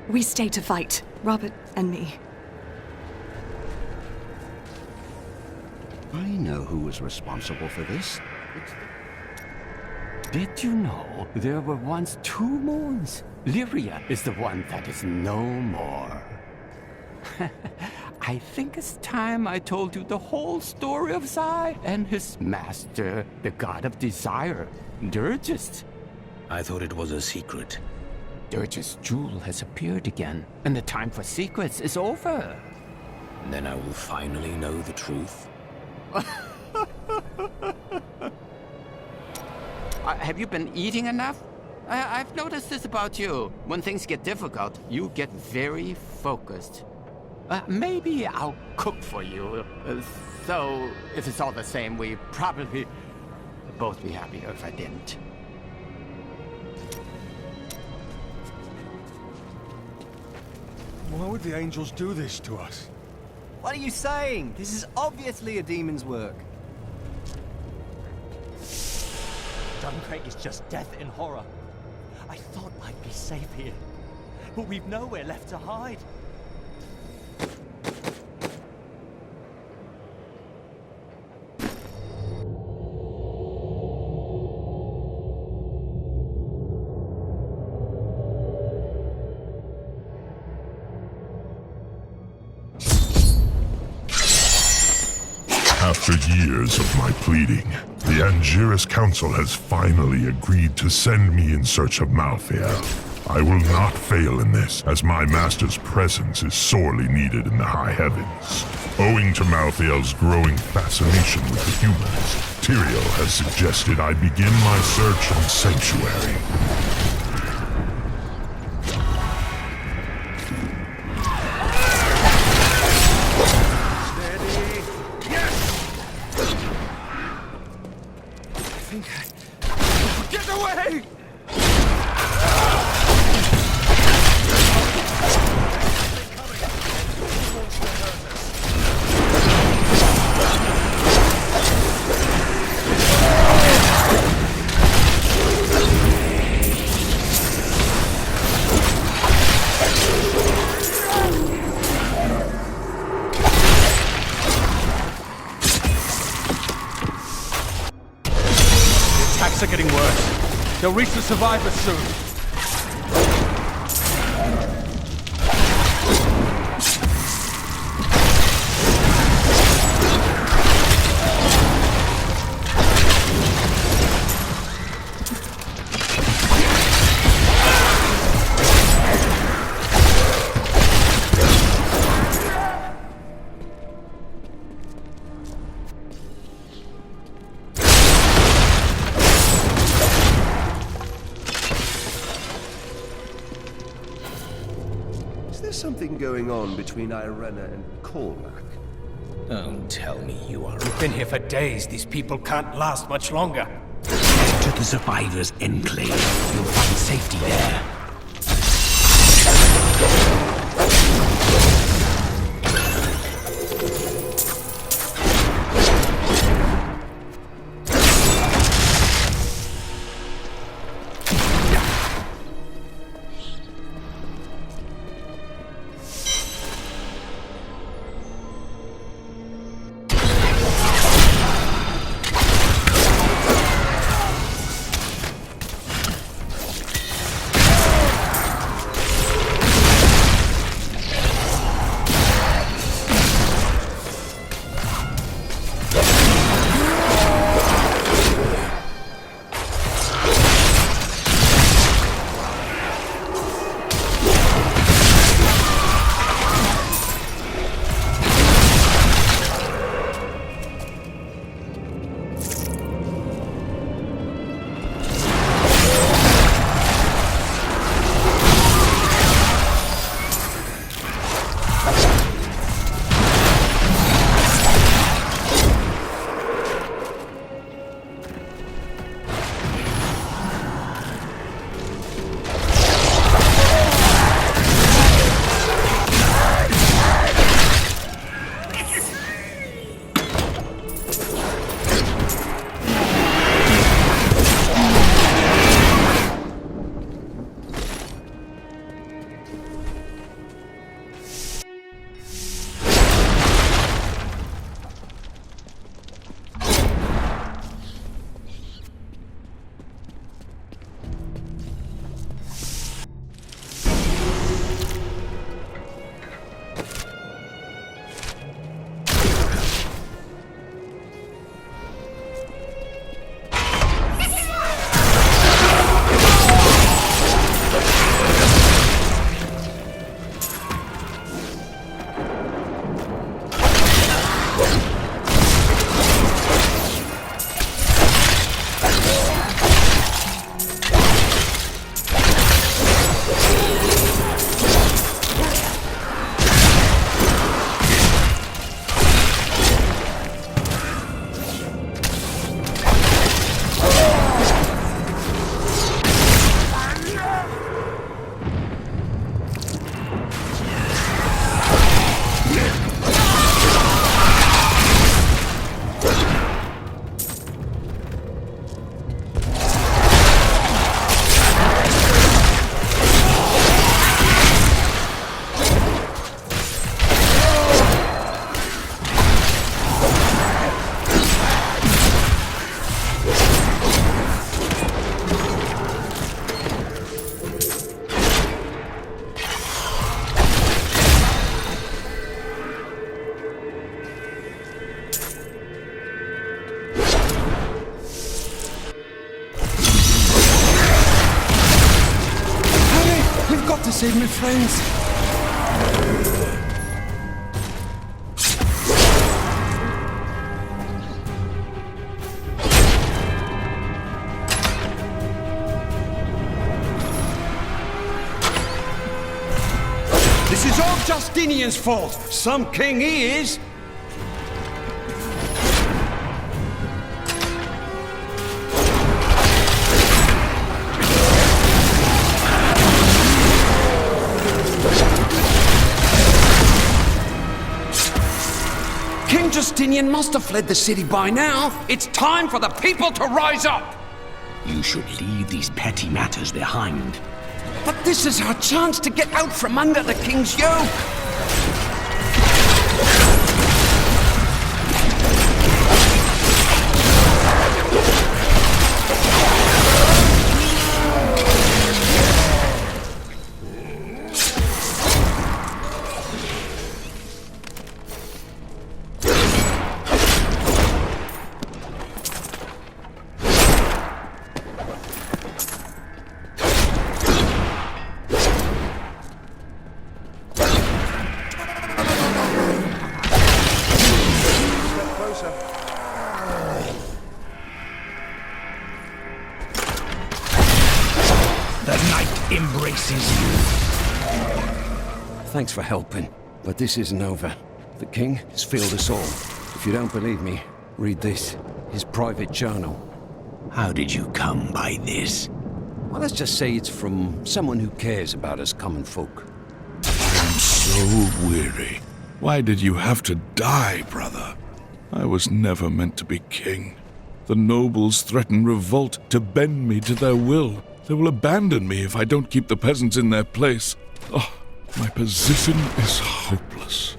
We stay to fight, Robert and me. I know who was responsible for this. Did you know there were once 2 moons? Lyria is the one that is no more. I think it's time I told you the whole story of Zai and his master, the god of desire, Dirgist. I thought it was a secret. Dirgist's jewel has appeared again, and the time for secrets is over. Then I will finally know the truth. Have you been eating enough? I've noticed this about you. When things get difficult, you get very focused. Maybe I'll cook for you. So, if it's all the same, we probably both be happier if I didn't. Why would the angels do this to us? What are you saying? This is obviously a demon's work. Duncraig is just death and horror. I thought I'd be safe here, but we've nowhere left to hide. After years of my pleading, the Angiris Council has finally agreed to send me in search of Malthael. I will not fail in this, as my master's presence is sorely needed in the high heavens. Owing to Malthael's growing fascination with the humans, Tyrael has suggested I begin my search on Sanctuary. Get away! Attacks are getting worse. They'll reach the survivors soon. Is there something going on between Irena and Cormac? Don't tell me you are... We've been here for days. These people can't last much longer. to the survivors' enclave. You'll find safety there. to save my friends. This is all Justinian's fault. Some king he is. King Justinian must have fled the city by now. It's time for the people to rise up. You should leave these petty matters behind. But this is our chance to get out from under the king's yoke. Embraces you. Thanks for helping, but this isn't over. The king has failed us all. If you don't believe me, read this. His private journal. How did you come by this? Well, let's just say it's from someone who cares about us common folk. I'm so weary. Why did you have to die, brother? I was never meant to be king. The nobles threaten revolt to bend me to their will. They will abandon me if I don't keep the peasants in their place. Oh, my position is hopeless.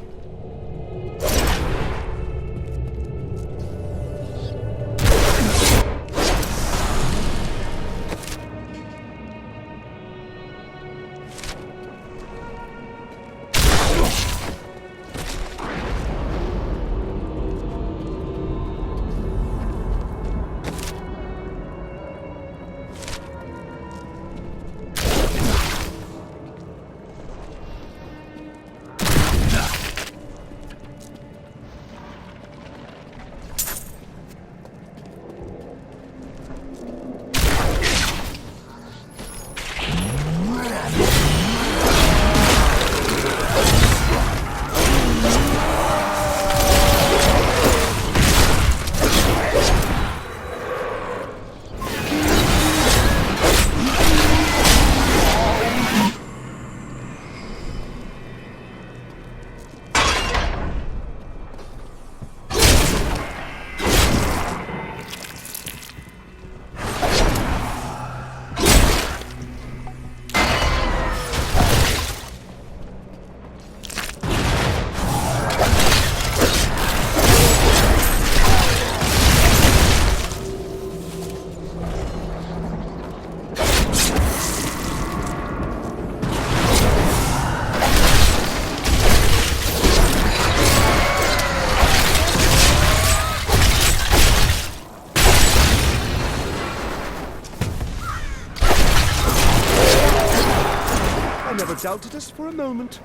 Doubted us for a moment.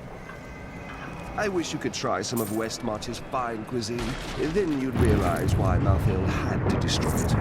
I wish you could try some of Westmarch's fine cuisine. Then you'd realize why Malthael had to destroy it.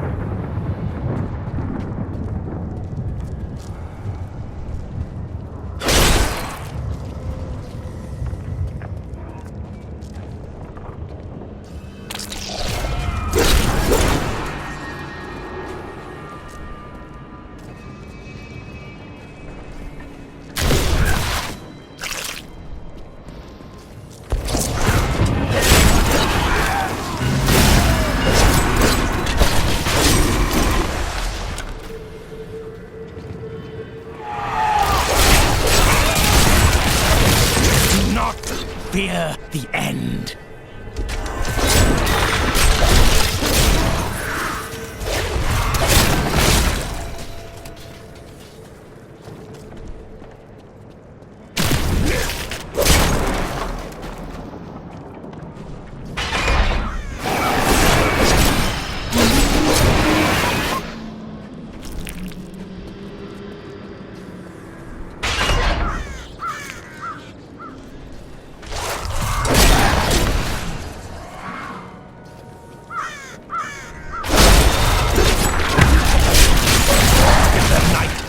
Fear the end.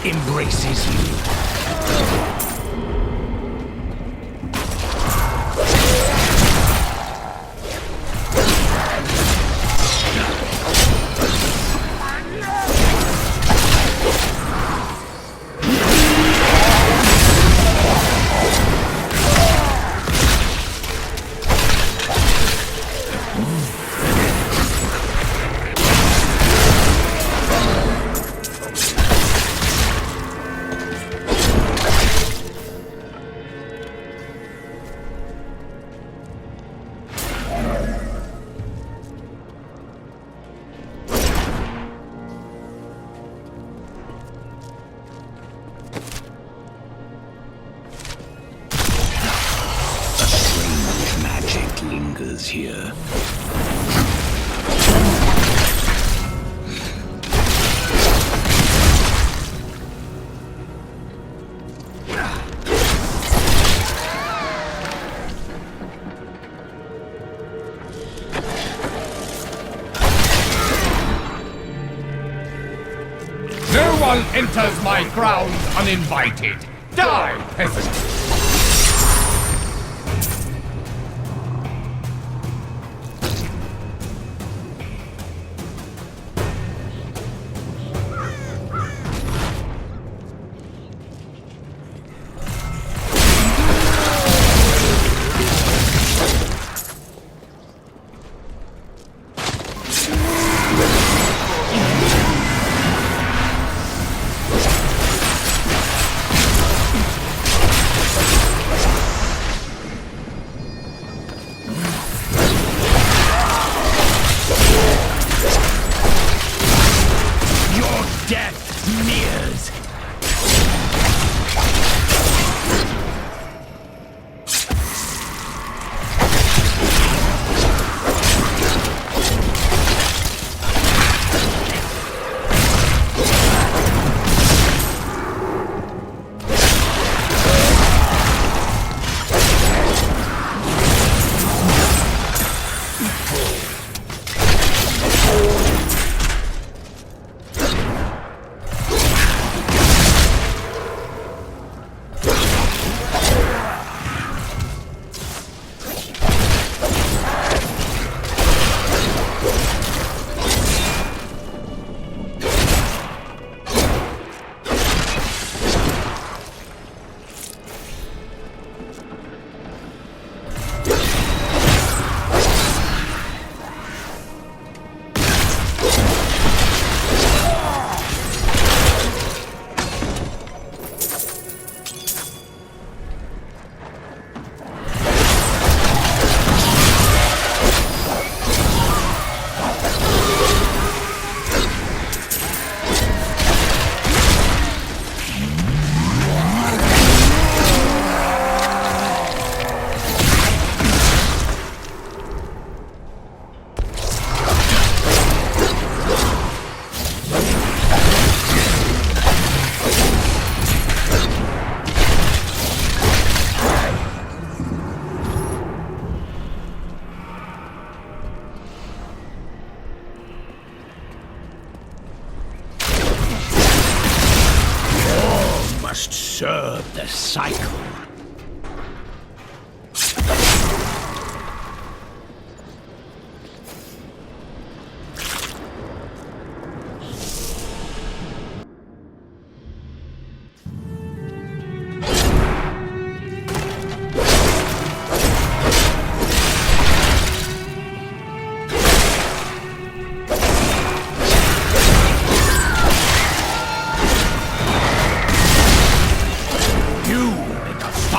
embraces you. Lingers here. No one enters my grounds uninvited. Die, peasant! Must serve the cycle. You make us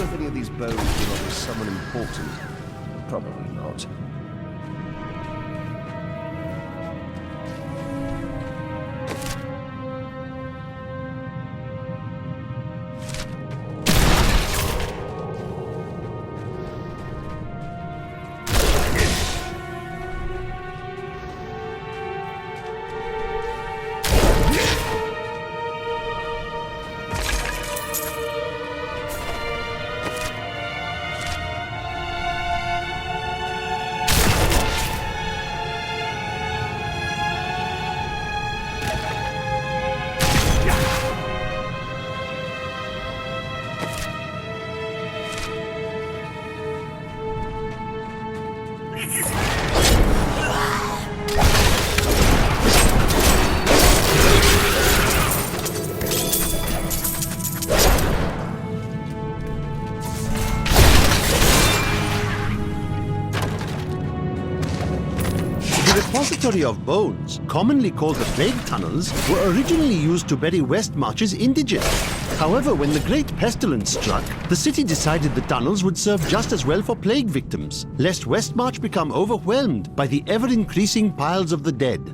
if any of these bones belong to someone important. Probably not. The repository of bones, commonly called the plague tunnels, were originally used to bury Westmarch's indigents. However, when the Great Pestilence struck, the city decided the tunnels would serve just as well for plague victims, lest Westmarch become overwhelmed by the ever-increasing piles of the dead.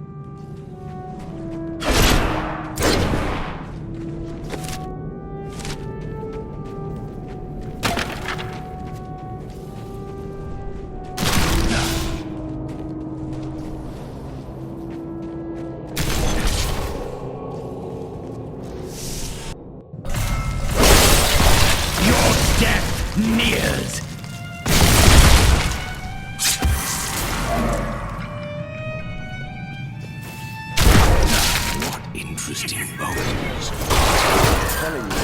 Nears. What interesting bones. Telling you.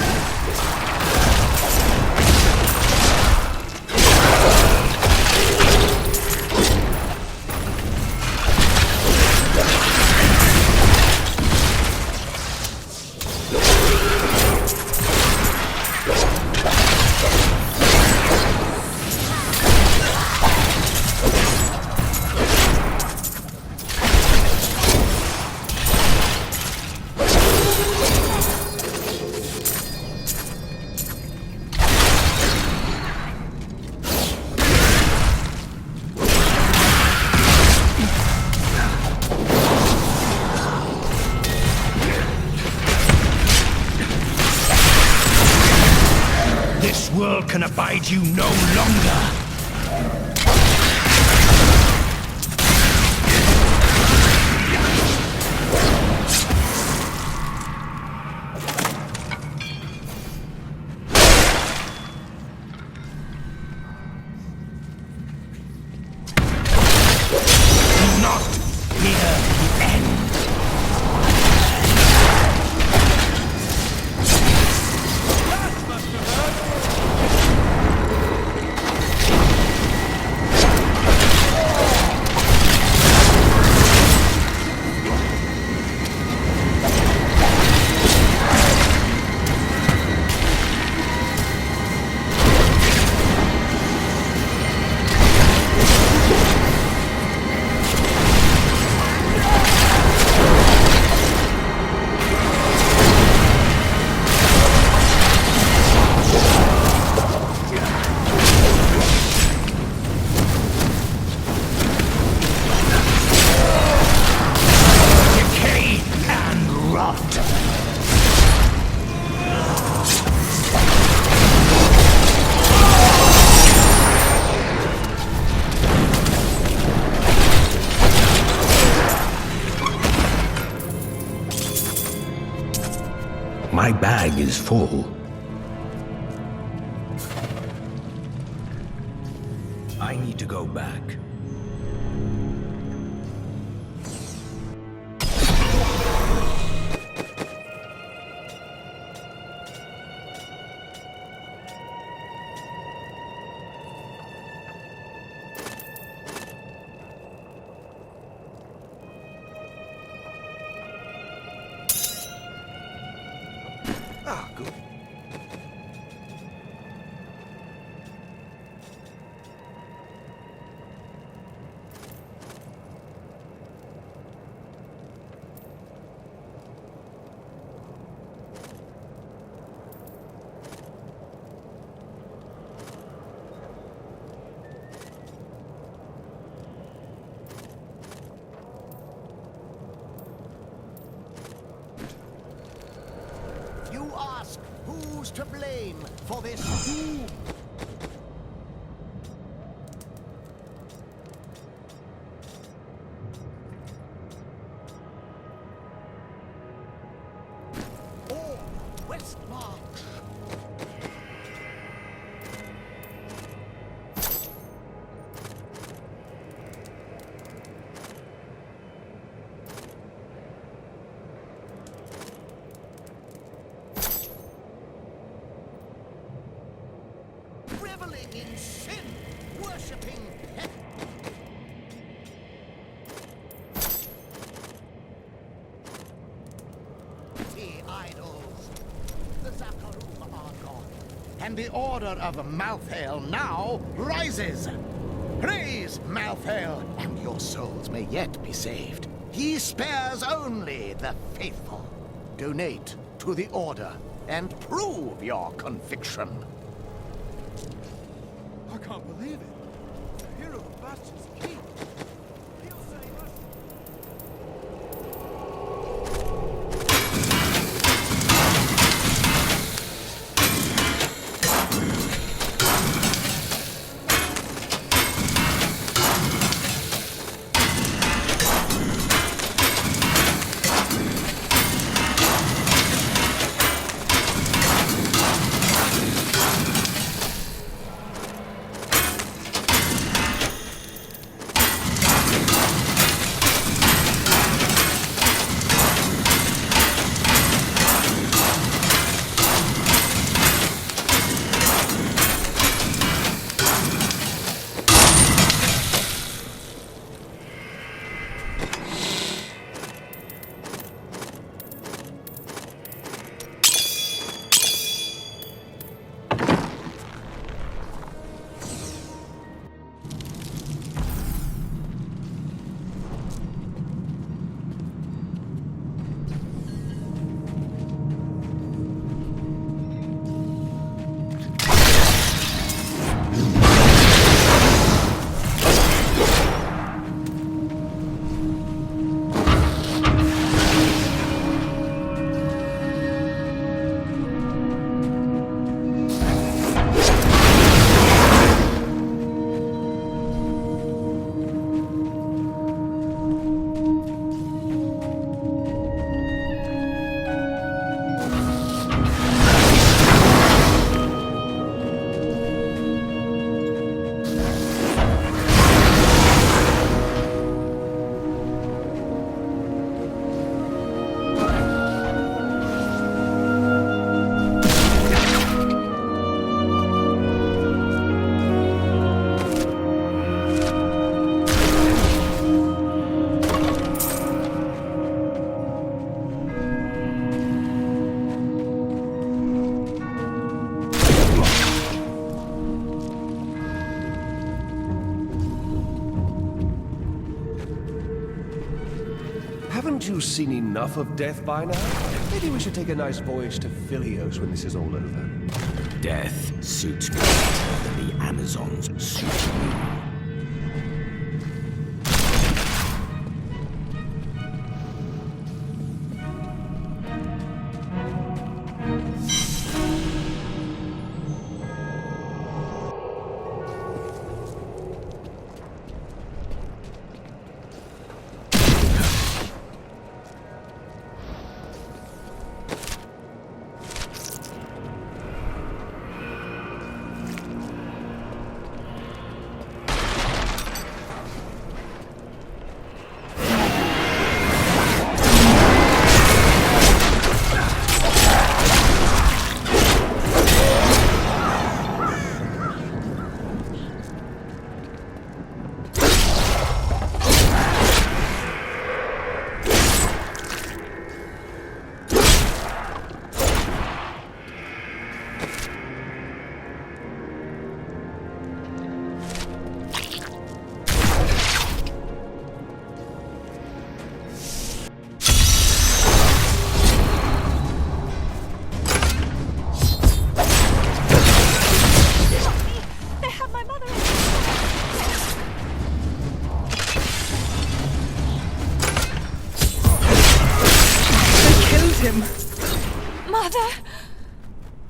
This world can abide you no longer! Not here the end! My bag is full. I need to go back. Ah, good. ask, who's to blame for this doom? Or Westmarch. Reveling in sin, worshipping petty idols. The Zakarum are gone, and the order of Malthael now rises. Praise Malthael, and your souls may yet be saved. He spares only the faithful. Donate to the order and prove your conviction. I can't believe it. The hero of Bastion's king. He'll save us. Haven't you seen enough of death by now? Maybe we should take a nice voyage to Philios when this is all over. Death suits me better than the Amazons suit you.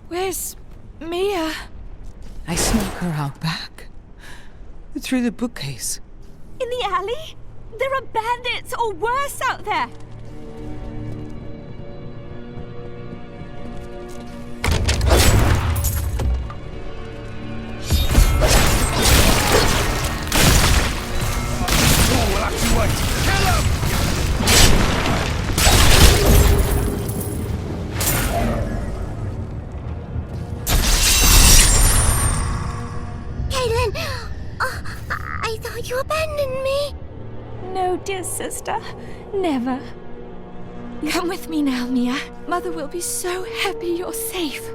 Where's Mia? I snuck her out back. Through the bookcase. In the alley? There are bandits or worse out there! I thought you abandoned me. No, dear sister. Never. Come with me now, Mia. Mother will be so happy you're safe.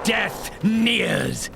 Death nears!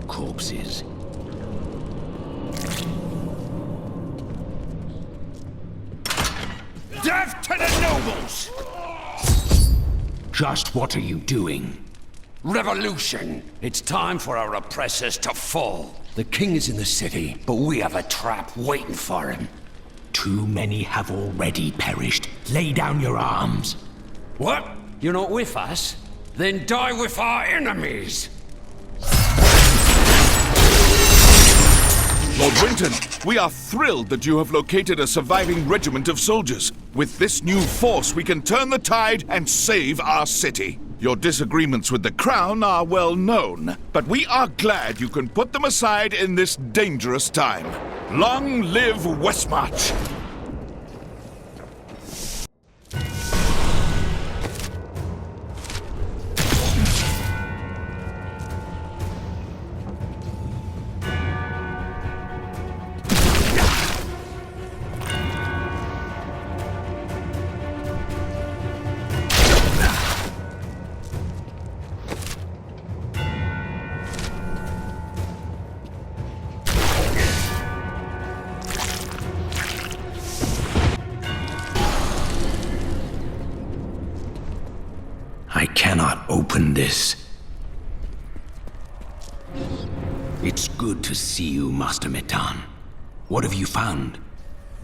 Corpses. Death to the nobles! Just what are you doing? Revolution! It's time for our oppressors to fall. The king is in the city, but we have a trap waiting for him. Too many have already perished. Lay down your arms. What? You're not with us? Then die with our enemies! Lord Winton, we are thrilled that you have located a surviving regiment of soldiers. With this new force, we can turn the tide and save our city. Your disagreements with the Crown are well known, but we are glad you can put them aside in this dangerous time. Long live Westmarch! I cannot open this. It's good to see you, Master Metan. What have you found?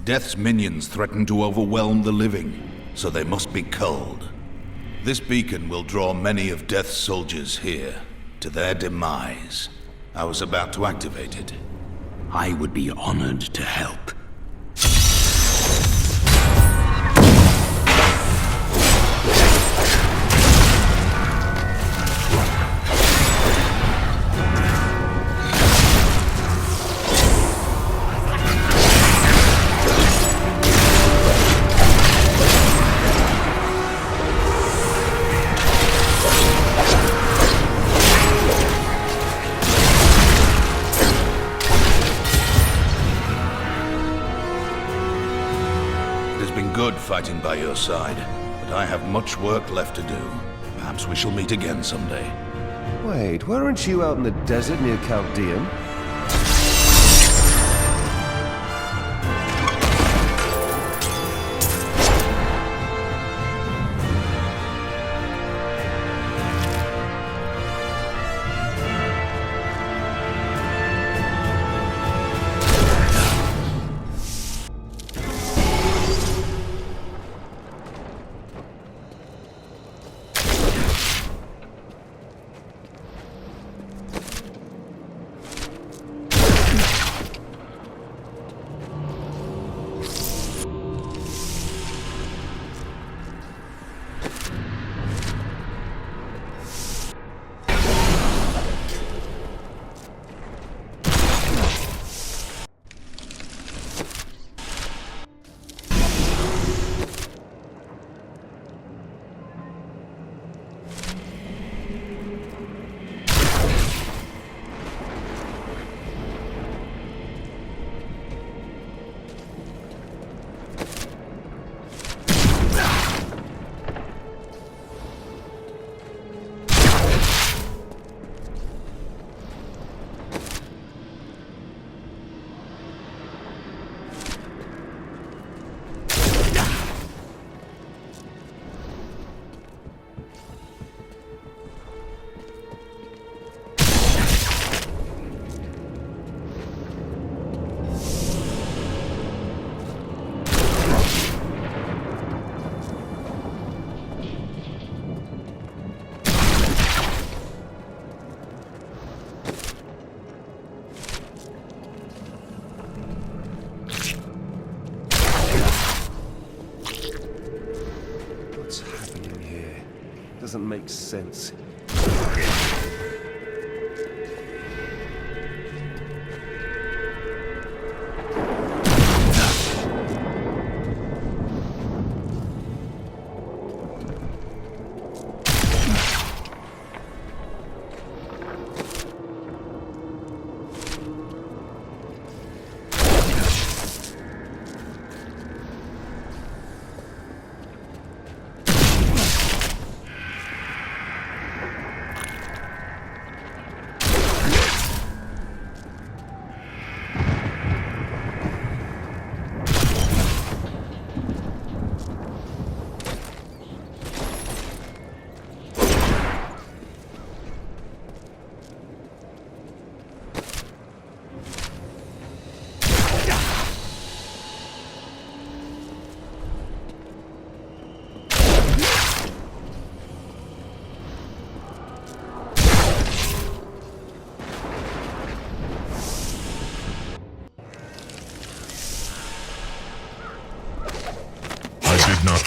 Death's minions threaten to overwhelm the living, so they must be culled. This beacon will draw many of Death's soldiers here, to their demise. I was about to activate it. I would be honored to help. Good fighting by your side, but I have much work left to do. Perhaps we shall meet again someday. Wait, weren't you out in the desert near Chaldean? Doesn't make sense.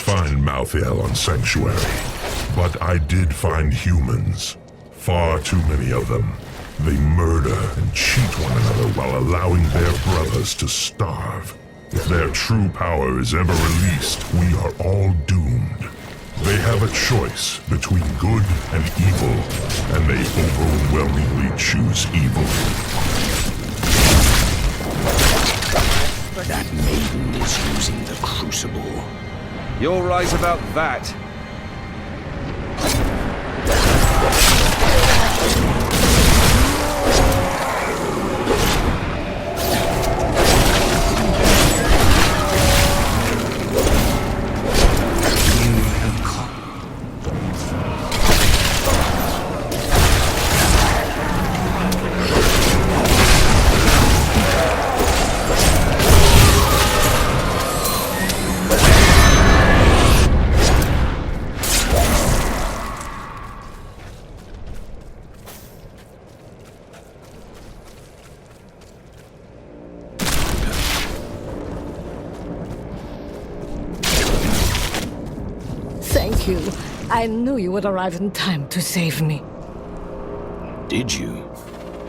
find Malthael on Sanctuary, but I did find humans. Far too many of them. They murder and cheat one another while allowing their brothers to starve. If their true power is ever released, we are all doomed. They have a choice between good and evil, and they overwhelmingly choose evil. That maiden is using the Crucible. You're right about that. Thank you. I knew you would arrive in time to save me. Did you?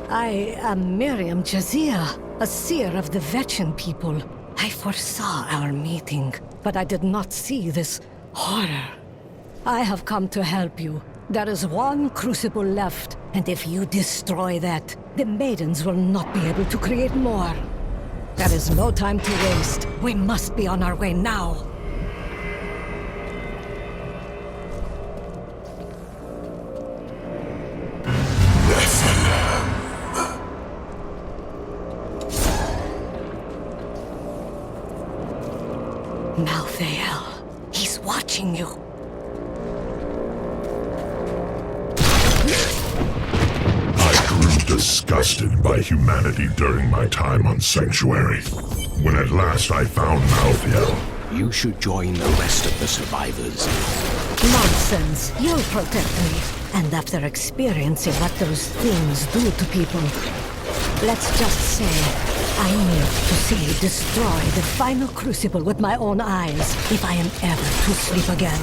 I am Miriam Jazia, a seer of the Vetchin people. I foresaw our meeting, but I did not see this horror. I have come to help you. There is one crucible left, and if you destroy that, the maidens will not be able to create more. There is no time to waste. We must be on our way now. Malthael, he's watching you. I grew disgusted by humanity during my time on Sanctuary. When at last I found Malthael. You should join the rest of the survivors. Nonsense. You'll protect me. And after experiencing what those things do to people, let's just say I need to see you destroy the final crucible with my own eyes if I am ever to sleep again.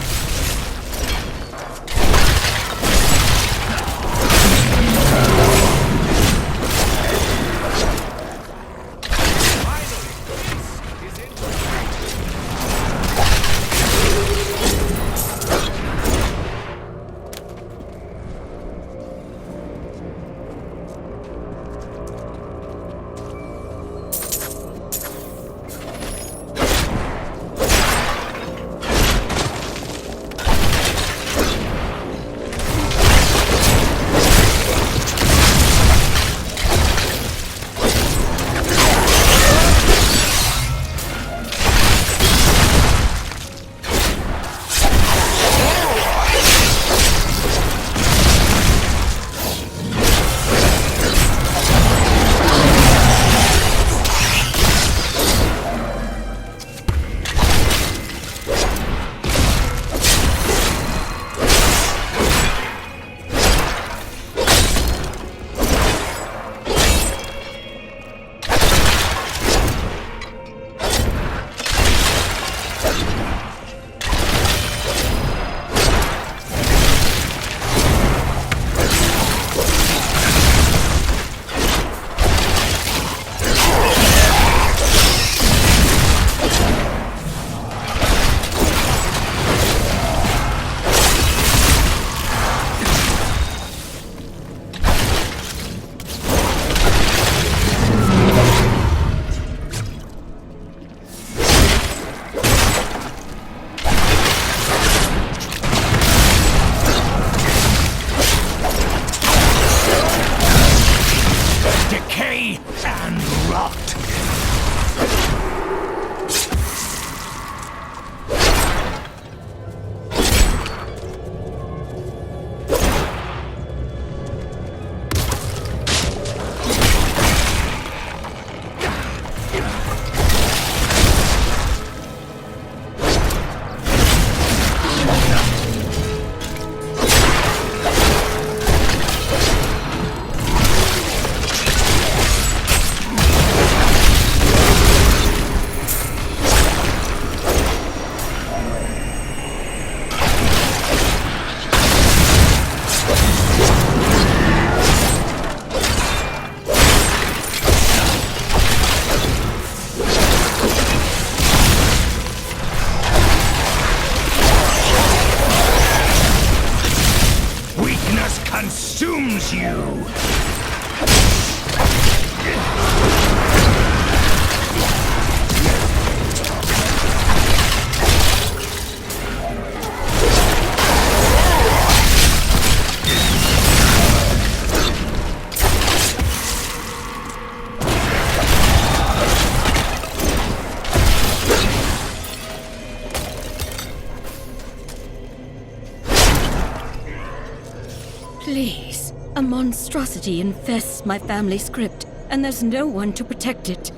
Please. A monstrosity infests my family's crypt, and there's no one to protect it.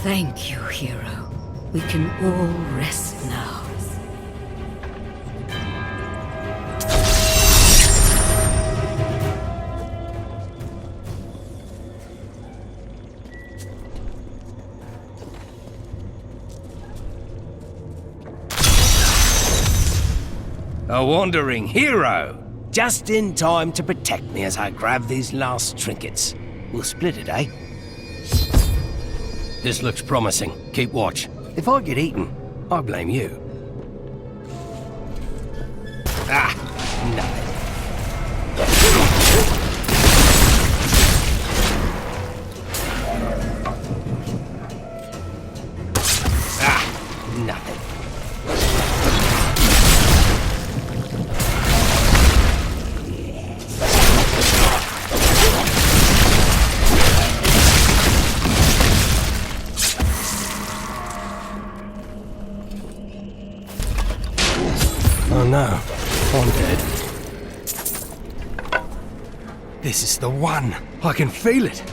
Thank you, hero. We can all rest now. A wandering hero! Just in time to protect me as I grab these last trinkets. We'll split it, eh? This looks promising. Keep watch. If I get eaten, I blame you. Ah, nothing. Ah, nothing. Oh no, I'm dead. This is the one. I can feel it.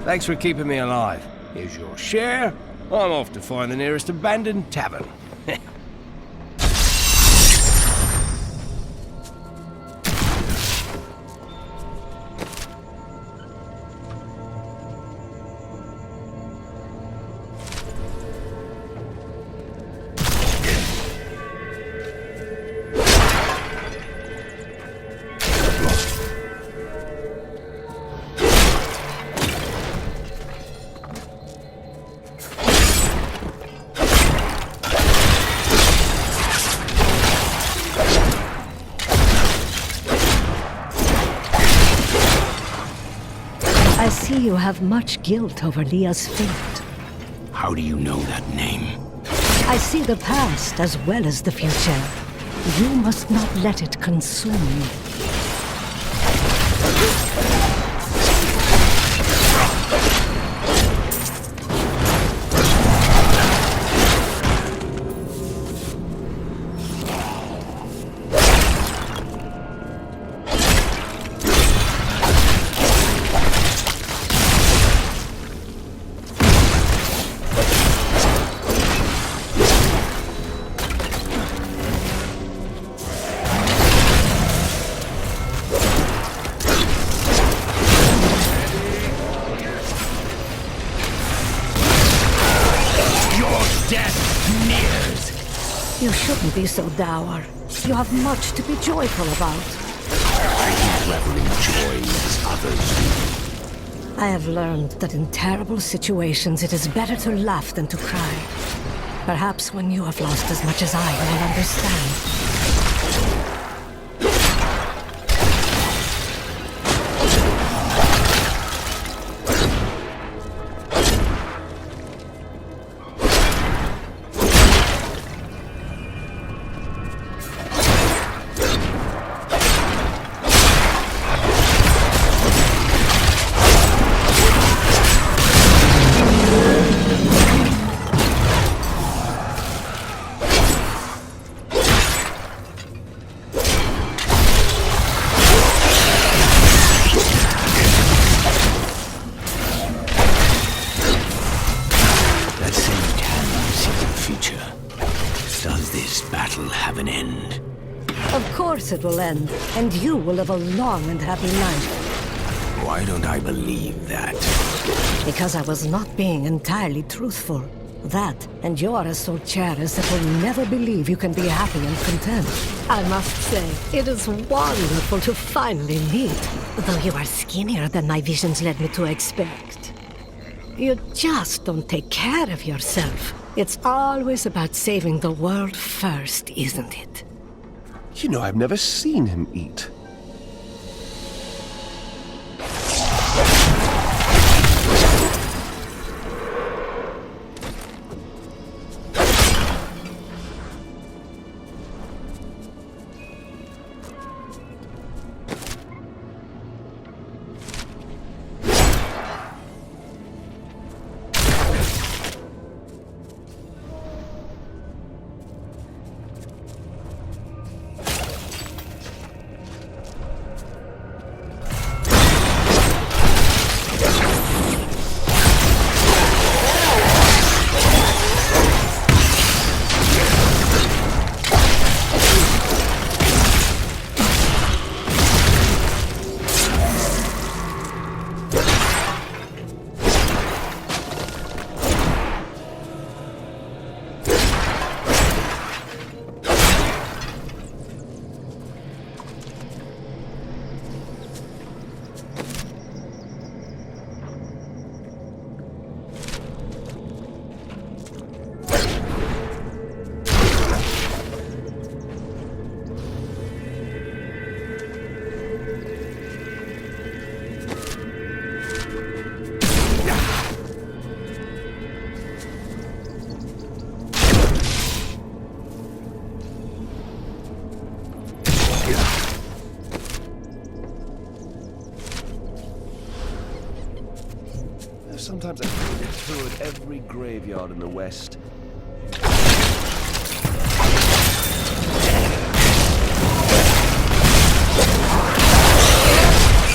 Thanks for keeping me alive. Here's your share. I'm off to find the nearest abandoned tavern. I see you have much guilt over Leah's fate. How do you know that name? I see the past as well as the future. You must not let it consume you. You shouldn't be so dour. You have much to be joyful about. I revel in joy as others do. I have learned that in terrible situations it is better to laugh than to cry. Perhaps when you have lost as much as I, you will understand. Of course it will end, and you will live a long and happy life. Why don't I believe that? because I was not being entirely truthful. That, and you're as so cherish that will never believe you can be happy and content. I must say, it is wonderful to finally meet, though you are skinnier than my visions led me to expect. You just don't take care of yourself. It's always about saving the world first, isn't it? You know, I've never seen him eat. Sometimes I feel it toured every graveyard in the West.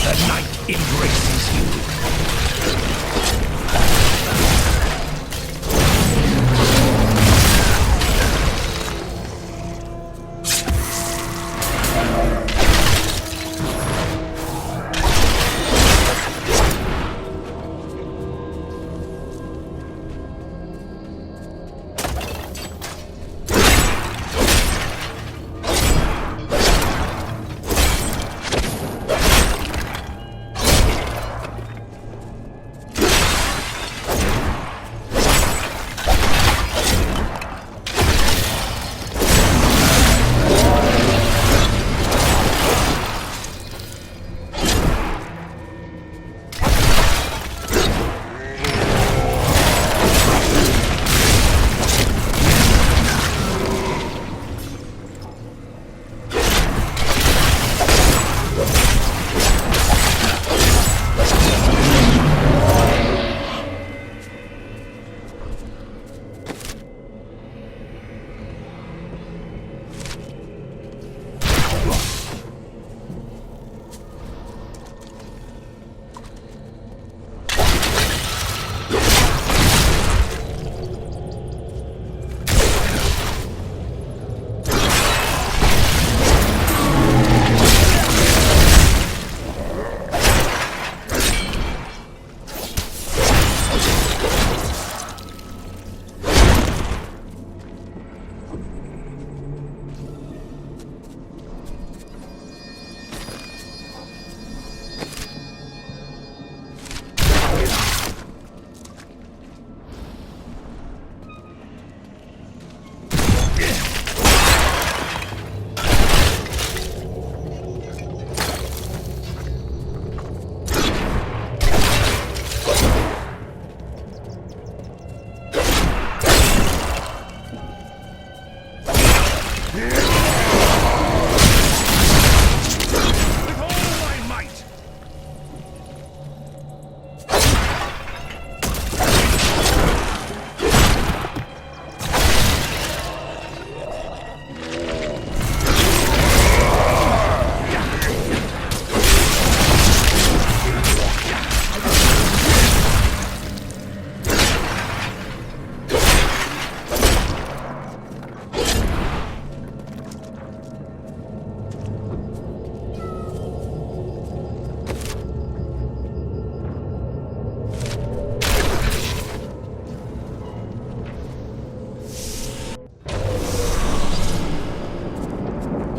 The night embraces you.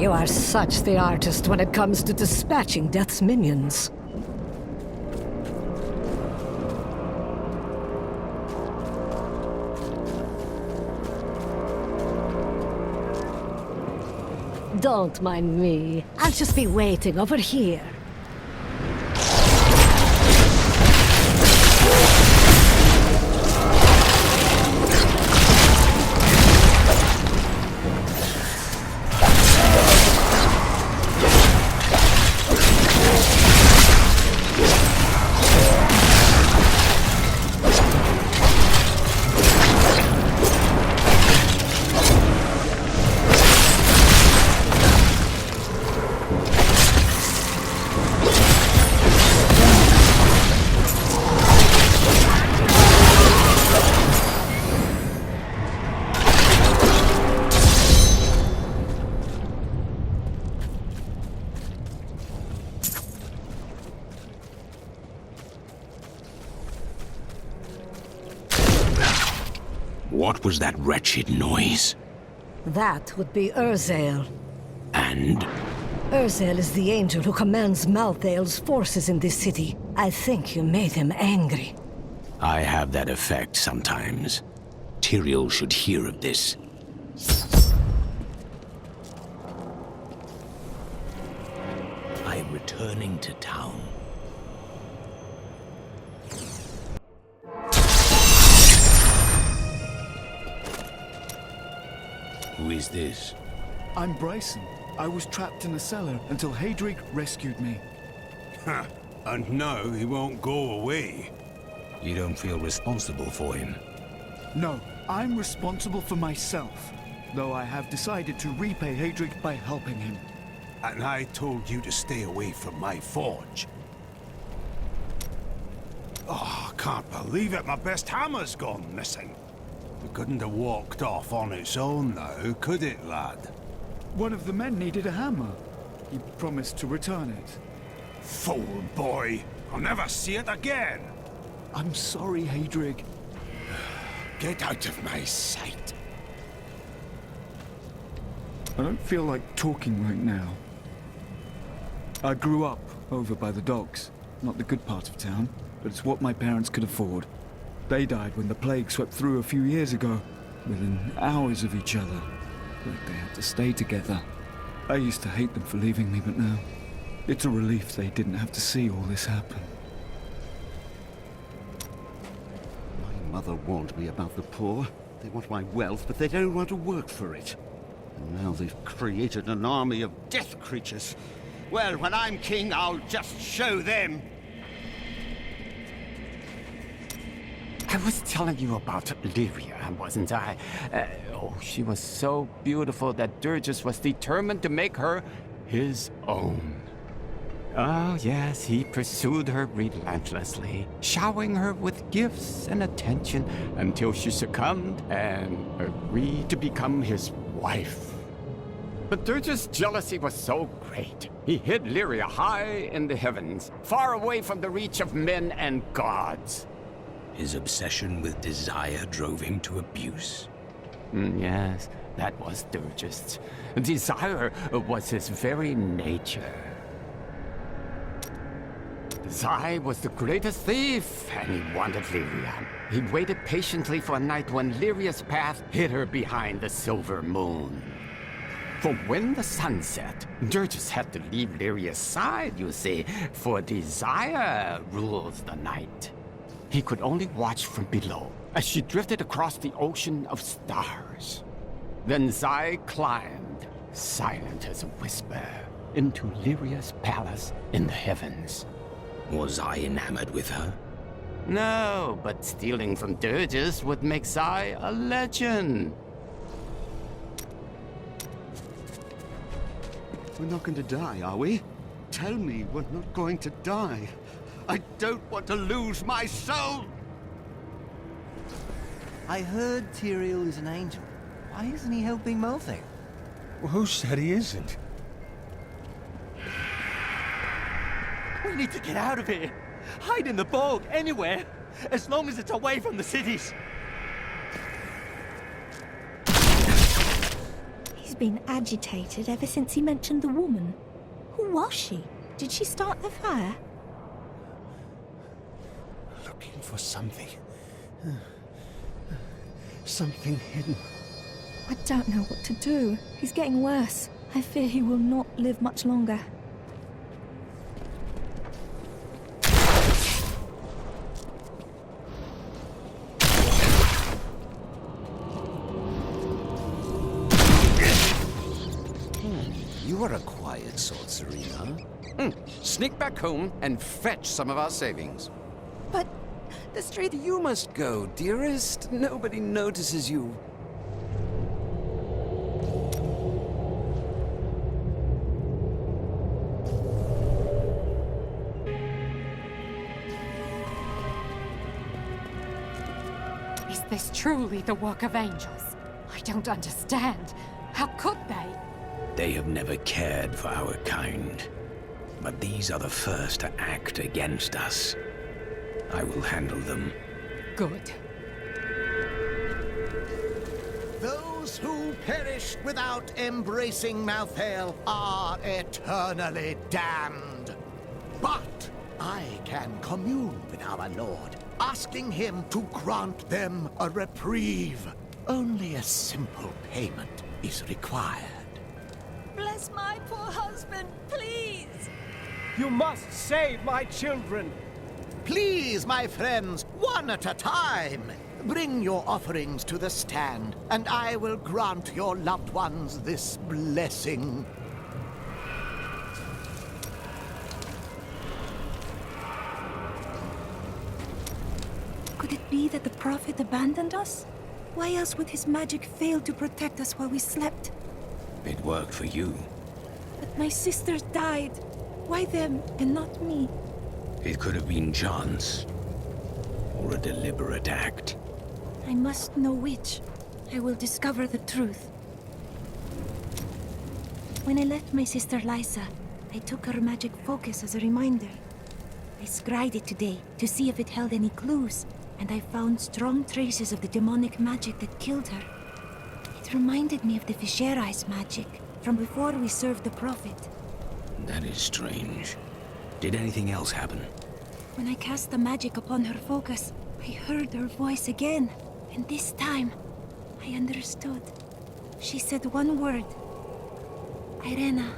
You are such the artist when it comes to dispatching Death's minions. Don't mind me. I'll just be waiting over here. What was that wretched noise? That would be Urzael. And? Urzael is the angel who commands Malthael's forces in this city. I think you made him angry. I have that effect sometimes. Tyrael should hear of this. I am returning to town. Who is this? I'm Bryson. I was trapped in a cellar until Hadrig rescued me. Huh. And no, he won't go away. You don't feel responsible for him? No, I'm responsible for myself. Though I have decided to repay Hadrig by helping him. And I told you to stay away from my forge. Oh, I can't believe it. My best hammer's gone missing. It couldn't have walked off on its own now, could it, lad? One of the men needed a hammer. He promised to return it. Fool boy! I'll never see it again! I'm sorry, Hadrig. Get out of my sight! I don't feel like talking right now. I grew up over by the docks. Not the good part of town, but it's what my parents could afford. They died when the plague swept through a few years ago, within hours of each other. Like they had to stay together. I used to hate them for leaving me, but now it's a relief they didn't have to see all this happen. My mother warned me about the poor. They want my wealth, but they don't want to work for it. And now they've created an army of death creatures. Well, when I'm king, I'll just show them. I was telling you about Lyria, wasn't I? She was so beautiful that Durgus was determined to make her his own. Oh, yes, he pursued her relentlessly, showering her with gifts and attention until she succumbed and agreed to become his wife. But Durgus' jealousy was so great, he hid Lyria high in the heavens, far away from the reach of men and gods. His obsession with desire drove him to abuse. Yes, that was Durgus. Desire was his very nature. Zai was the greatest thief, and he wanted Lyria. He waited patiently for a night when Lyria's path hid her behind the silver moon. For when the sun set, Durgus had to leave Lyria's side, you see, for desire rules the night. He could only watch from below as she drifted across the ocean of stars. Then Zai climbed, silent as a whisper, into Lyria's palace in the heavens. Was I enamored with her? No, but stealing from Durgus would make Zai a legend. We're not going to die, are we? Tell me we're not going to die. I don't want to lose my soul! I heard Tyrael is an angel. Why isn't he helping Malthael? Well, who said he isn't? We need to get out of here. Hide in the bog, anywhere. As long as it's away from the cities. He's been agitated ever since he mentioned the woman. Who was she? Did she start the fire? Looking for something. Something hidden. I don't know what to do. He's getting worse. I fear he will not live much longer. You are a quiet sort, Serena. Sneak back home and fetch some of our savings. But the street you must go, dearest. Nobody notices you. Is this truly the work of angels? I don't understand. How could they? They have never cared for our kind. But these are the first to act against us. I will handle them. Good. Those who perished without embracing Malthael are eternally damned. But I can commune with our Lord, asking him to grant them a reprieve. Only a simple payment is required. bless my poor husband, please! You must save my children! Please, my friends, one at a time! Bring your offerings to the stand, and I will grant your loved ones this blessing. Could it be that the Prophet abandoned us? Why else would his magic fail to protect us while we slept? It worked for you. But my sisters died. Why them and not me? It could have been chance. Or a deliberate act. I must know which. I will discover the truth. When I left my sister Lysa, I took her magic focus as a reminder. I scryed it today to see if it held any clues, and I found strong traces of the demonic magic that killed her. It reminded me of the Viserys magic from before we served the Prophet. That is strange. Did anything else happen? When I cast the magic upon her focus, I heard her voice again. And this time, I understood. She said one word. Irena.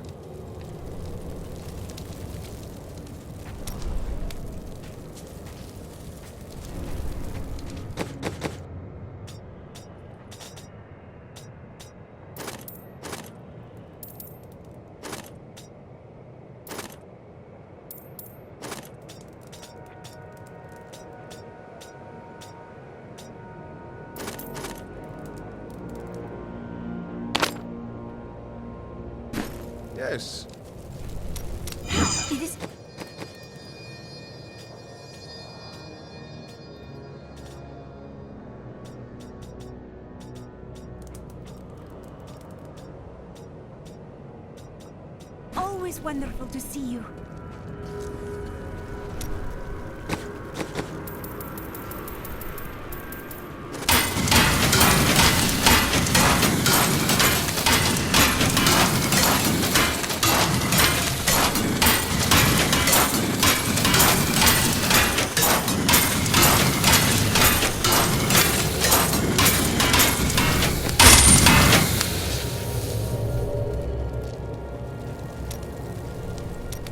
Yes. It is... always wonderful to see you.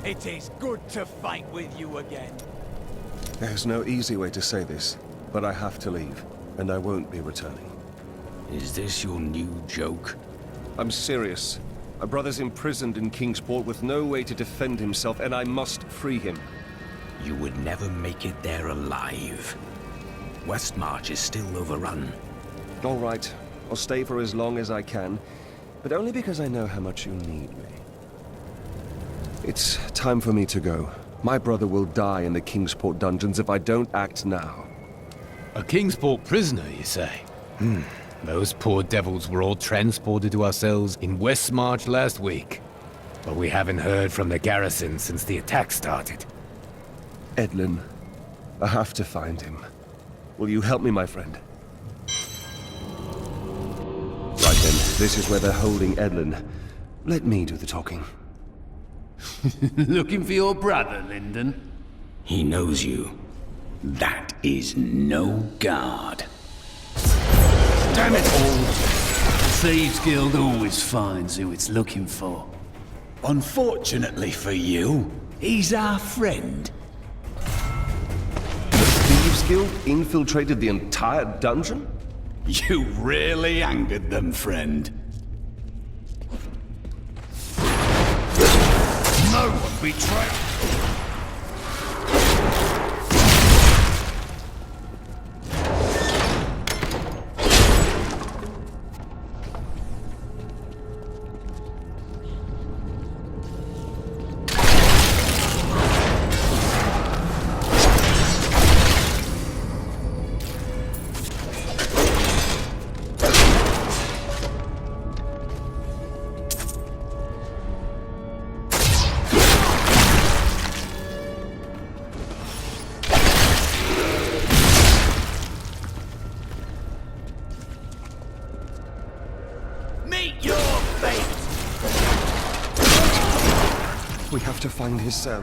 It is good to fight with you again. There's no easy way to say this, but I have to leave, and I won't be returning. Is this your new joke? I'm serious. My brother's imprisoned in Kingsport with no way to defend himself, and I must free him. You would never make it there alive. Westmarch is still overrun. All right, I'll stay for as long as I can, but only because I know how much you need me. It's time for me to go. My brother will die in the Kingsport dungeons if I don't act now. A Kingsport prisoner, you say? Those poor devils were all transported to our cells in Westmarch last week. But we haven't heard from the garrison since the attack started. Edlin, I have to find him. Will you help me, my friend? Right then. If this is where they're holding Edlin, let me do the talking. Looking for your brother, Lyndon? He knows you. That is no guard. Damn it all! The Thieves Guild always finds who it's looking for. Unfortunately for you, he's our friend. Thieves Guild infiltrated the entire dungeon? You really angered them, friend. No one betrayed. We have to find his cell.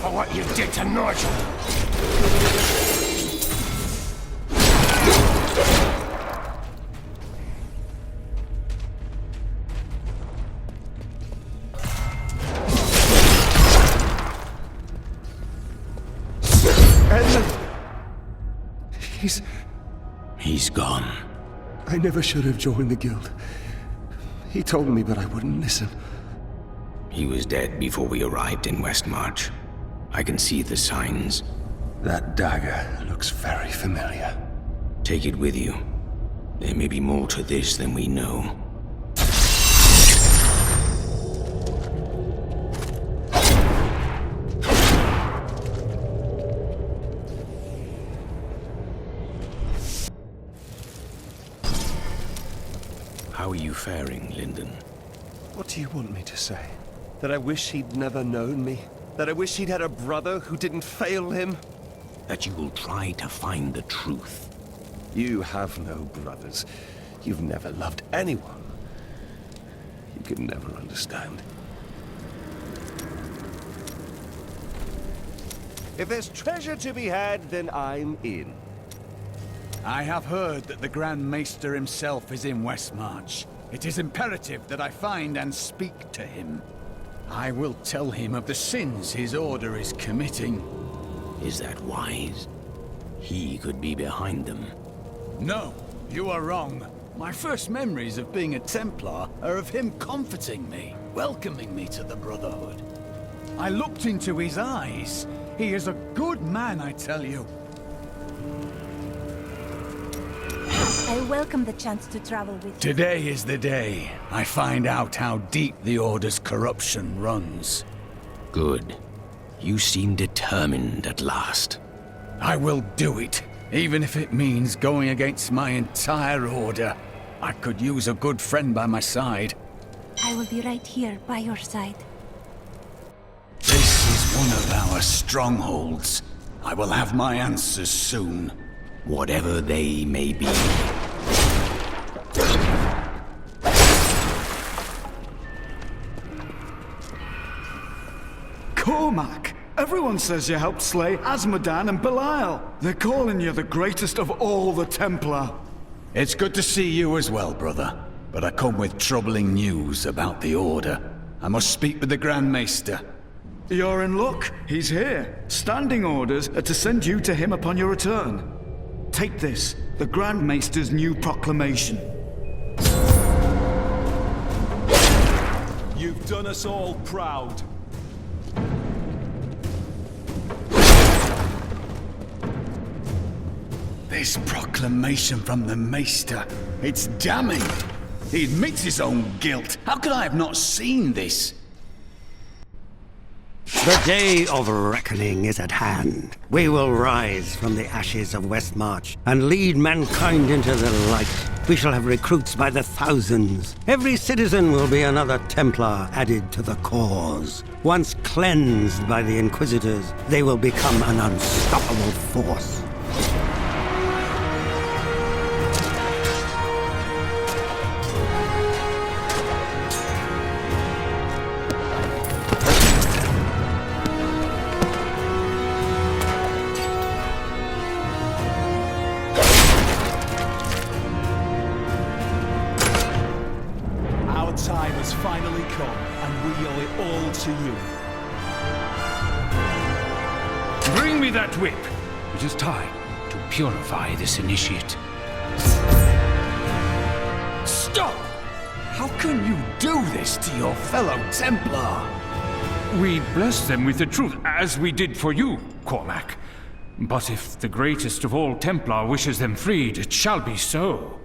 For what you did to Nigel! He's gone. I never should have joined the guild. He told me, but I wouldn't listen. He was dead before we arrived in Westmarch. I can see the signs. That dagger looks very familiar. Take it with you. There may be more to this than we know. How are you faring, Lyndon? What do you want me to say? That I wish he'd never known me? That I wish he'd had a brother who didn't fail him? That you will try to find the truth. You have no brothers. You've never loved anyone. You can never understand. If there's treasure to be had, then I'm in. I have heard that the Grand Maester himself is in Westmarch. It is imperative that I find and speak to him. I will tell him of the sins his order is committing. Is that wise? He could be behind them. No, you are wrong. My first memories of being a Templar are of him comforting me, welcoming me to the Brotherhood. I looked into his eyes. He is a good man, I tell you. I welcome the chance to travel with you. Today is the day I find out how deep the Order's corruption runs. Good. You seem determined at last. I will do it, even if it means going against my entire Order. I could use a good friend by my side. I will be right here by your side. This is one of our strongholds. I will have my answers soon. Whatever they may be. Cormac! Everyone says you helped slay Asmodan and Belial. They're calling you the greatest of all the Templar. It's good to see you as well, brother. But I come with troubling news about the Order. I must speak with the Grand Maester. You're in luck. He's here. Standing orders are to send you to him upon your return. Take this, the Grand Maester's new proclamation. You've done us all proud. This proclamation from the Maester, it's damning. He admits his own guilt. How could I have not seen this? The day of reckoning is at hand. We will rise from the ashes of Westmarch and lead mankind into the light. We shall have recruits by the thousands. Every citizen will be another Templar added to the cause. Once cleansed by the Inquisitors, they will become an unstoppable force. Time has finally come, and we owe it all to you. Bring me that whip. It is time to purify this initiate. Stop! How can you do this to your fellow Templar? We bless them with the truth, as we did for you, Cormac. But if the greatest of all Templar wishes them freed, it shall be so.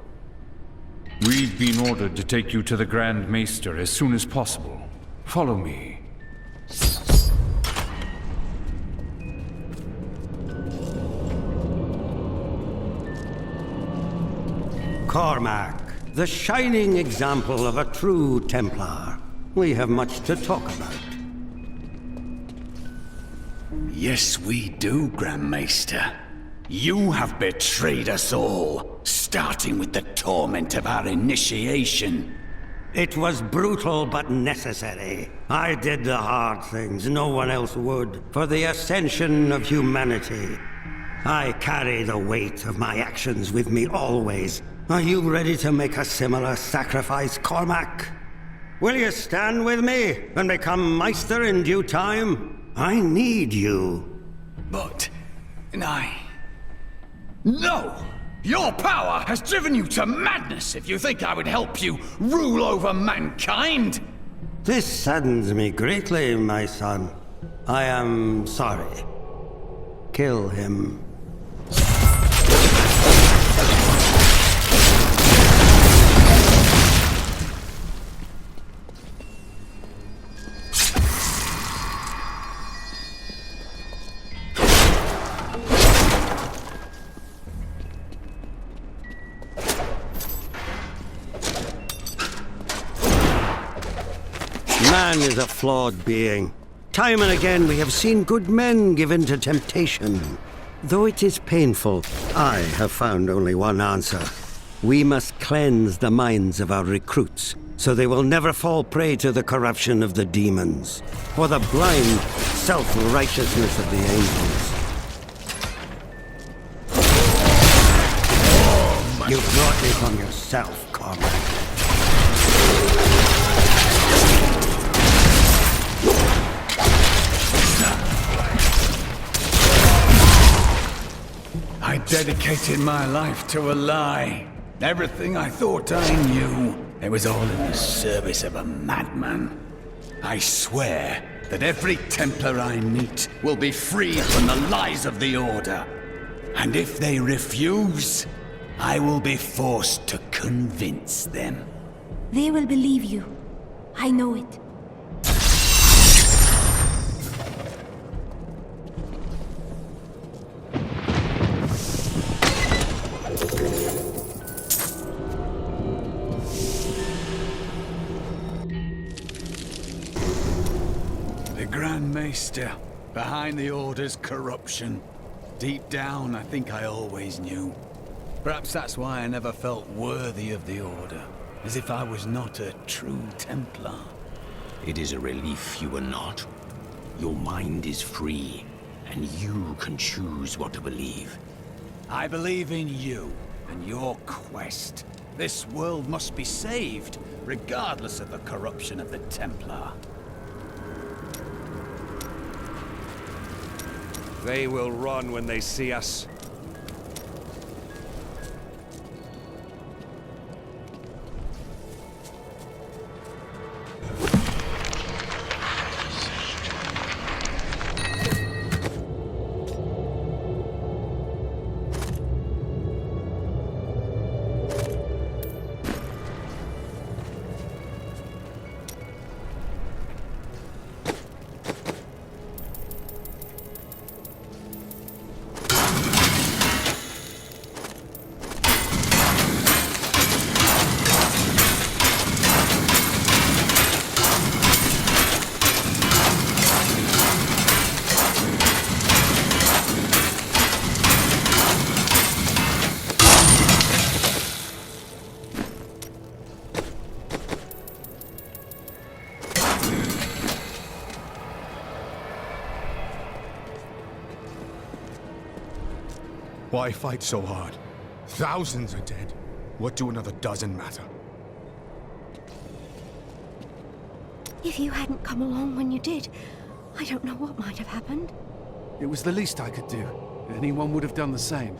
We've been ordered to take you to the Grand Maester as soon as possible. Follow me. Cormac, the shining example of a true Templar. We have much to talk about. Yes, we do, Grand Maester. You have betrayed us all, starting with the torment of our initiation. It was brutal but necessary. I did the hard things no one else would, for the ascension of humanity. I carry the weight of my actions with me always. Are you ready to make a similar sacrifice, Cormac? Will you stand with me and become Meister in due time? I need you. But... No! Your power has driven you to madness if you think I would help you rule over mankind! This saddens me greatly, my son. I am sorry. Kill him. Man is a flawed being. Time and again we have seen good men given to temptation. Though it is painful, I have found only one answer. We must cleanse the minds of our recruits, so they will never fall prey to the corruption of the demons, or the blind self-righteousness of the angels. You brought me from yourself, Cormac. I dedicated my life to a lie. Everything I thought I knew, it was all in the service of a madman. I swear that every Templar I meet will be freed from the lies of the Order. And if they refuse, I will be forced to convince them. They will believe you. I know it. Grand Maester, behind the Order's corruption. Deep down, I think I always knew. Perhaps that's why I never felt worthy of the Order, as if I was not a true Templar. It is a relief you are not. Your mind is free, and you can choose what to believe. I believe in you and your quest. This world must be saved, regardless of the corruption of the Templar. They will run when they see us. Why fight so hard? Thousands are dead. What do another dozen matter? If you hadn't come along when you did, I don't know what might have happened. It was the least I could do. Anyone would have done the same.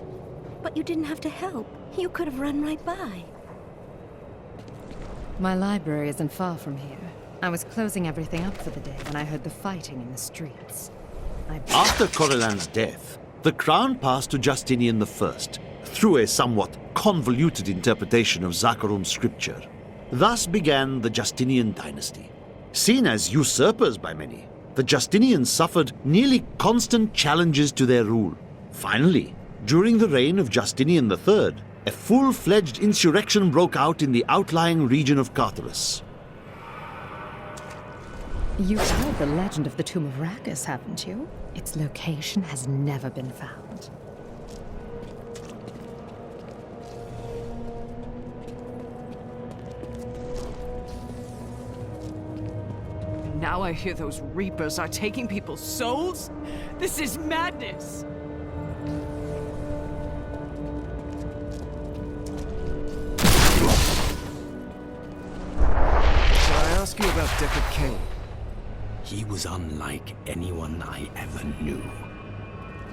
But you didn't have to help. You could have run right by. My library isn't far from here. I was closing everything up for the day when I heard the fighting in the streets. After Corellan's death, the crown passed to Justinian I, through a somewhat convoluted interpretation of Zakharum's scripture. Thus began the Justinian dynasty. Seen as usurpers by many, the Justinians suffered nearly constant challenges to their rule. Finally, during the reign of Justinian III, a full-fledged insurrection broke out in the outlying region of Cartharis. You've heard the legend of the Tomb of Rackus, haven't you? Its location has never been found. Now I hear those Reapers are taking people's souls? This is madness! Can I ask you about Deckard Cain? He was unlike anyone I ever knew.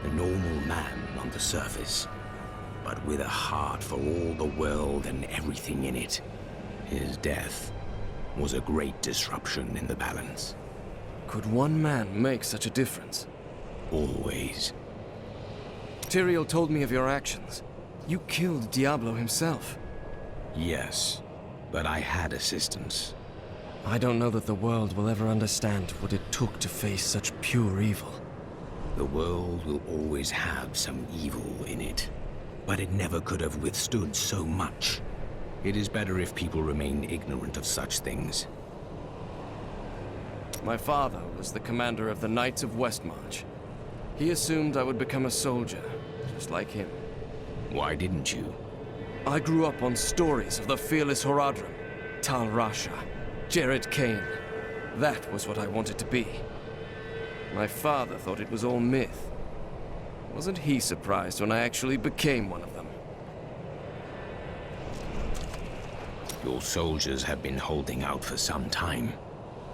A normal man on the surface, but with a heart for all the world and everything in it. His death was a great disruption in the balance. Could one man make such a difference? Always. Tyrael told me of your actions. You killed Diablo himself. Yes, but I had assistance. I don't know that the world will ever understand what it took to face such pure evil. The world will always have some evil in it, but it never could have withstood so much. It is better if people remain ignorant of such things. My father was the commander of the Knights of Westmarch. He assumed I would become a soldier, just like him. Why didn't you? I grew up on stories of the fearless Horadrim, Tal Rasha, Jared Cain. That was what I wanted to be. My father thought it was all myth. Wasn't he surprised when I actually became one of them? Your soldiers have been holding out for some time.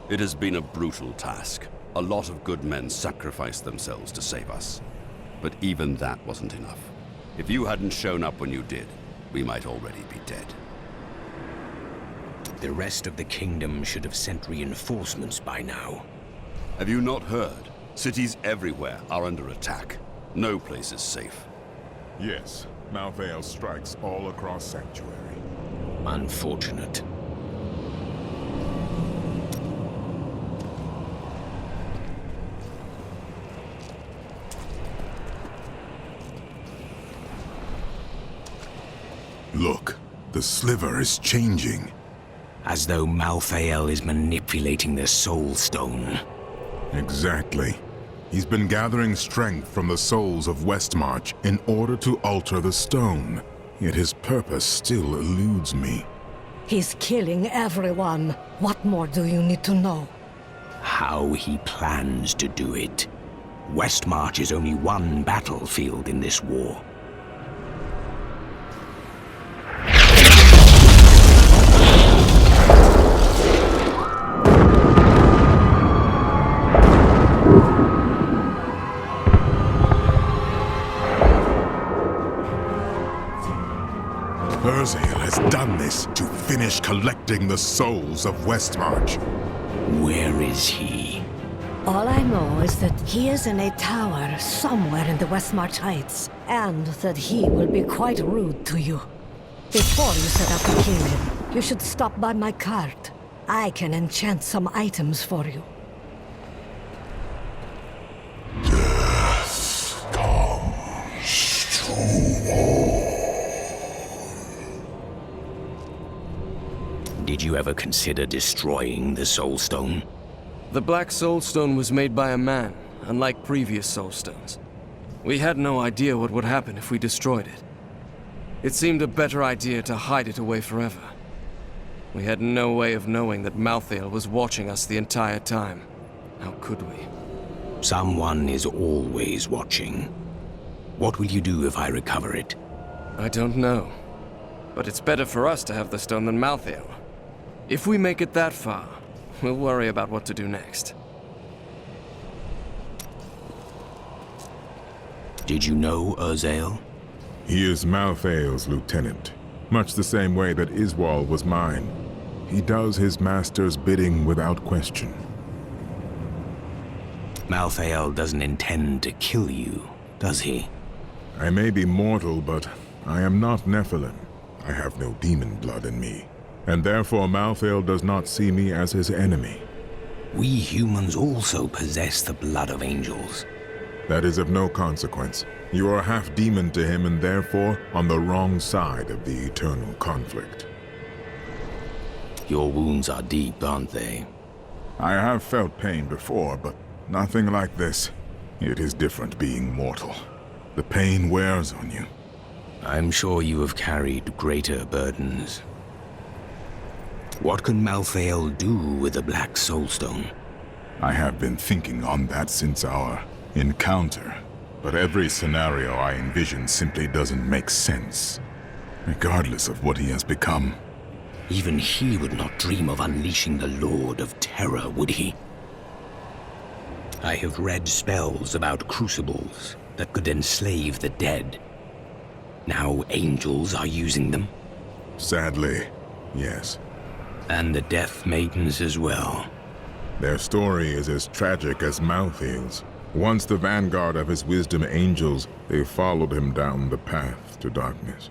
It has been a brutal task. A lot of good men sacrificed themselves to save us. But even that wasn't enough. If you hadn't shown up when you did, we might already be dead. The rest of the kingdom should have sent reinforcements by now. Have you not heard? Cities everywhere are under attack. No place is safe. Yes, Malvale strikes all across Sanctuary. Unfortunate. Look, the sliver is changing. As though Malthael is manipulating the Soul Stone. Exactly. He's been gathering strength from the souls of Westmarch in order to alter the stone. Yet his purpose still eludes me. He's killing everyone. What more do you need to know? How he plans to do it. Westmarch is only one battlefield in this war. finish collecting the souls of Westmarch. Where is he? All I know is that he is in a tower somewhere in the Westmarch Heights, and that he will be quite rude to you. Before you set out to kill him, you should stop by my cart. I can enchant some items for you. Death comes to all. Did you ever consider destroying the Soul Stone? The Black Soul Stone was made by a man, unlike previous Soul Stones. We had no idea what would happen if we destroyed it. It seemed a better idea to hide it away forever. We had no way of knowing that Malthael was watching us the entire time. How could we? Someone is always watching. What will you do if I recover it? I don't know. But it's better for us to have the stone than Malthael. If we make it that far, we'll worry about what to do next. Did you know Urzael? He is Malthael's lieutenant, much the same way that Iswal was mine. He does his master's bidding without question. Malthael doesn't intend to kill you, does he? I may be mortal, but I am not Nephilim. I have no demon blood in me, and therefore Malthael does not see me as his enemy. We humans also possess the blood of angels. That is of no consequence. You are half demon to him and therefore on the wrong side of the eternal conflict. Your wounds are deep, aren't they? I have felt pain before, but nothing like this. It is different being mortal. The pain wears on you. I'm sure you have carried greater burdens. What can Malthael do with the Black Soulstone? I have been thinking on that since our encounter, but every scenario I envision simply doesn't make sense, regardless of what he has become. Even he would not dream of unleashing the Lord of Terror, would he? I have read spells about crucibles that could enslave the dead. Now angels are using them? Sadly, yes. And the Death Maidens as well. Their story is as tragic as Malthael's. Once the vanguard of his wisdom angels, they followed him down the path to darkness.